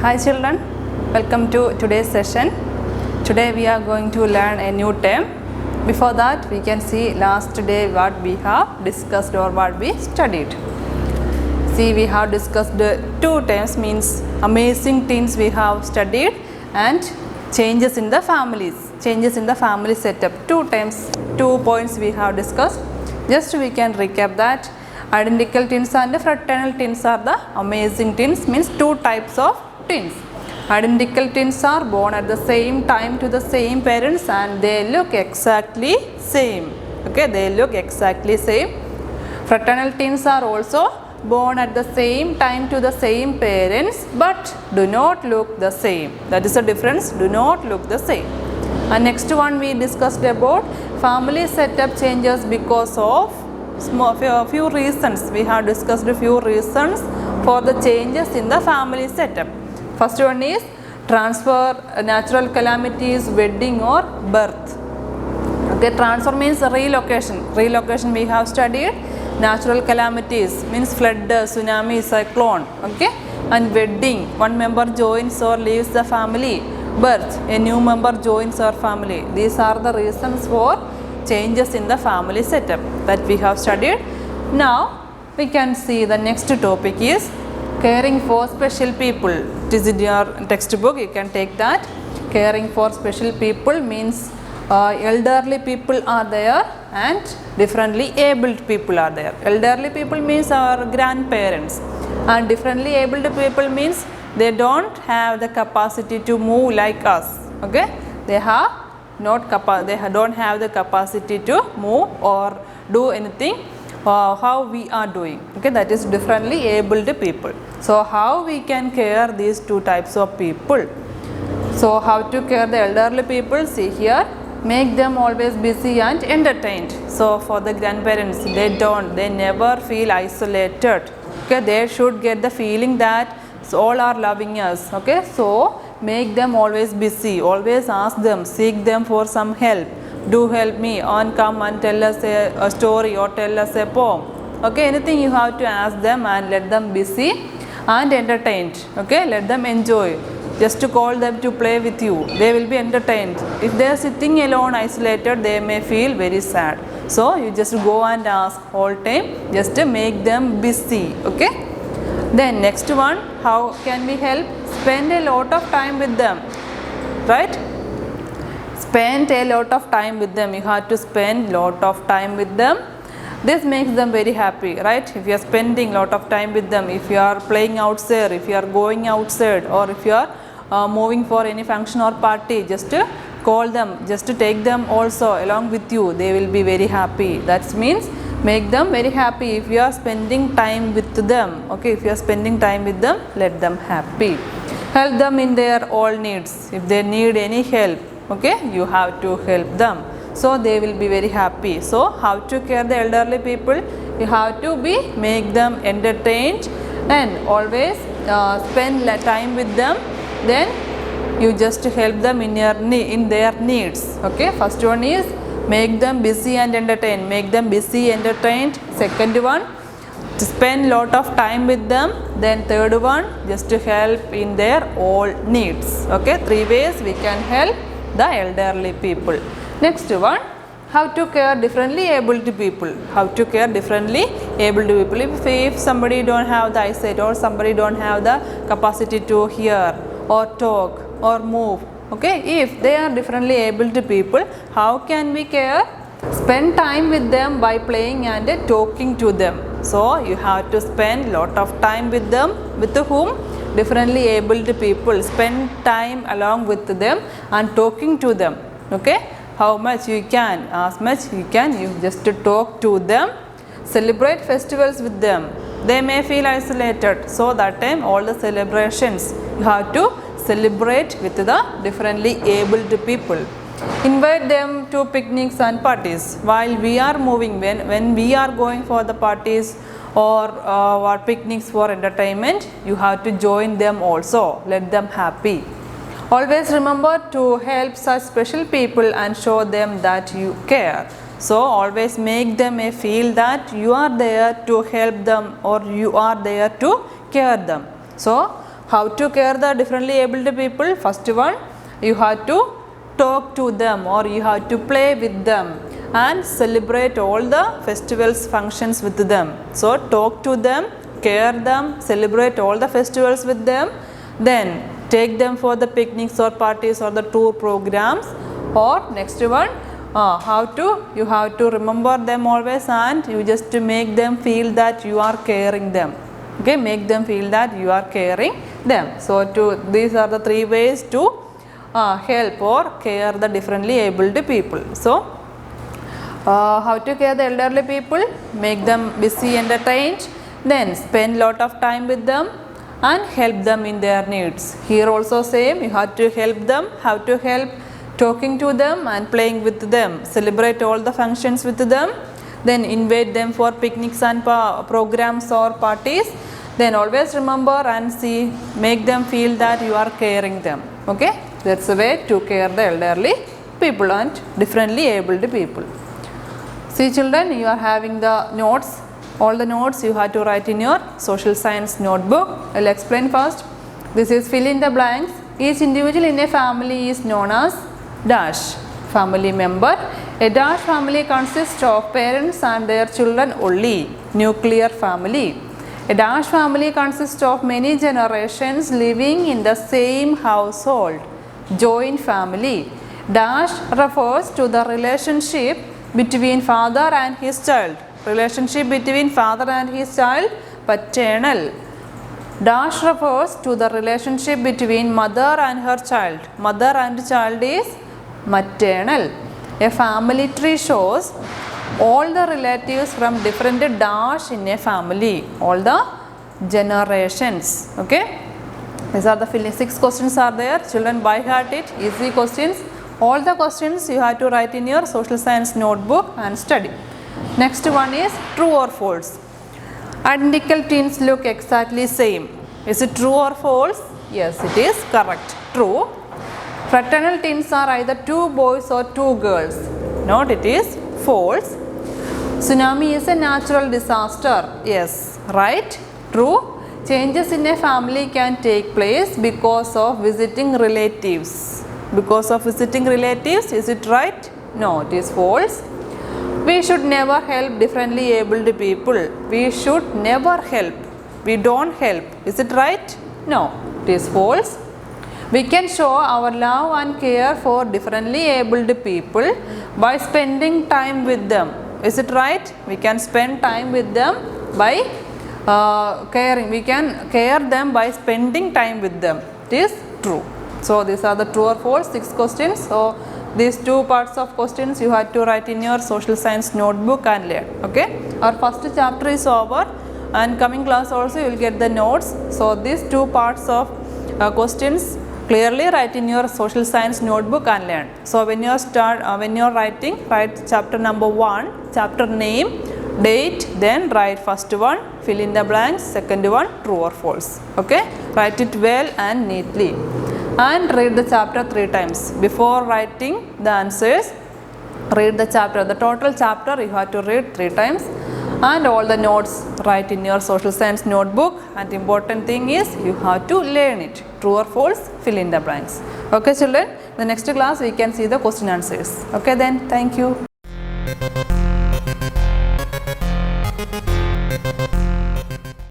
Hi children, welcome to today's session. Today we are going to learn a new term. Before that we can see last day what we have discussed or what we studied. See, we have discussed two terms, means amazing things we have studied and changes in the families, changes in the family setup. Two terms, 2 points we have discussed. Just we can recap that. Identical twins and fraternal twins are the amazing twins, means two types of twins. Identical twins are born at the same time to the same parents and they look exactly same. Okay, they look exactly same. Fraternal twins are also born at the same time to the same parents but do not look the same. That is the difference, do not look the same. And next one we discussed about family setup changes because of few reasons. We have discussed a few reasons for the changes in the family setup. First one is transfer, natural calamities, wedding or birth. Okay, transfer means relocation. Relocation we have studied. Natural calamities means flood, tsunami, cyclone. Okay, and wedding, one member joins or leaves the family. Birth, a new member joins our family. These are the reasons for changes in the family setup that we have studied. Now we can see the next topic is caring for special people. It is in your textbook, you can take that. Caring for special people means elderly people are there and differently abled people are there. Elderly people means our grandparents and differently abled people means they don't have the capacity to move like us. Okay, they have don't have the capacity to move or do anything how we are doing. Okay, that is differently abled people. So how we can care these two types of people? So how to care the elderly people? See here, make them always busy and entertained. So for the grandparents, they never feel isolated. Okay, they should get the feeling that all are loving us. Okay, so make them always busy, always ask them, seek them for some help. Do help me and come and tell us a story or tell us a poem. Okay, anything you have to ask them and let them busy and entertained. Okay, let them enjoy. Just to call them to play with you, they will be entertained. If they are sitting alone isolated, they may feel very sad. So you just go and ask all time, just to make them busy. Okay. Then next one, how can we help? Spend a lot of time with them, right? Spend a lot of time with them. You have to spend lot of time with them. This makes them very happy, right? If you are spending lot of time with them, if you are playing outside, if you are going outside, or if you are moving for any function or party, just to call them, just to take them also along with you, they will be very happy. That means make them very happy if you are spending time with them. Okay, if you are spending time with them, let them happy. Help them in their all needs. If they need any help, okay, you have to help them. So they will be very happy. So how to care the elderly people? You have to make them entertained and always spend time with them. Then you just help them in their needs. Okay, first one is make them busy and entertained. Make them busy, entertained. Second one, to spend lot of time with them. Then third one, just to help in their all needs. Okay, 3 ways we can help the elderly people. Next one, how to care differently abled people. How to care differently abled people. If somebody don't have the eyesight or somebody don't have the capacity to hear or talk or move. Okay, if they are differently abled people, how can we care? Spend time with them by playing and talking to them. So you have to spend lot of time with them. With whom? Differently abled people. Spend time along with them and talking to them. Okay, how much you can, as much you can, you just to talk to them. Celebrate festivals with them. They may feel isolated, so that time all the celebrations you have to celebrate with the differently abled people. Invite them to picnics and parties. While we are moving, when we are going for the parties or picnics for entertainment, you have to join them also. Let them happy. Always remember to help such special people and show them that you care. So always make them feel that you are there to help them or you are there to care them. So How to care the differently abled people? First one, you have to talk to them or you have to play with them and celebrate all the festivals, functions with them. So talk to them, care them, celebrate all the festivals with them, then take them for the picnics or parties or the tour programs. Or next one, you have to remember them always and you just to make them feel that you are caring them. Okay, make them feel that you are caring them. So these are the three ways to help or care the differently abled people. So how to care the elderly people? Make them busy, entertained, then spend lot of time with them and help them in their needs. Here also same, you have to help them. How to help? Talking to them and playing with them, celebrate all the functions with them, then invite them for picnics and programs or parties. Then always remember and see, make them feel that you are caring them. Okay, that's the way to care the elderly people and differently abled people. See children, you are having the notes. All the notes you have to write in your social science notebook. I will explain first. This is fill in the blanks. Each individual in a family is known as dash family member. A dash family consists of parents and their children only. Nuclear family. A dash family consists of many generations living in the same household. Joint family. Dash refers to the relationship between father and his child. Relationship between father and his child, paternal. Dash refers to the relationship between mother and her child. Mother and child is maternal. A family tree shows all the relatives from different dash in a family, all the generations. Okay, these are the filling. 6 questions are there. Children, by heart it, easy questions. All the questions you have to write in your social science notebook and study. Next one is true or false. Identical twins look exactly same. Is it true or false? Yes, it is correct. True. Fraternal twins are either 2 boys or 2 girls. Not, it is false. Tsunami is a natural disaster. Yes, right. True. Changes in a family can take place because of visiting relatives. Because of visiting relatives, is it right? No, it is false. We should never help differently abled people. We should never help. We don't help. Is it right? No, it is false. We can show our love and care for differently abled people by spending time with them. Is it right? We can spend time with them by caring. We can care them by spending time with them. It is true. So these are the true or false 6 questions. So these 2 parts of questions you have to write in your social science notebook and learn. Okay. Our first chapter is over and coming class also you will get the notes. So these 2 parts of questions clearly write in your social science notebook and learn. So when you are writing, write chapter number 1, chapter name, date, then write first one, fill in the blanks, second one, true or false. Okay, write it well and neatly and read the chapter 3 times. Before writing the answers, read the chapter, the total chapter you have to read 3 times and all the notes write in your social science notebook, and important thing is you have to learn it. True or false, fill in the blanks. Okay children, the next class we can see the question answers. Okay then, thank you.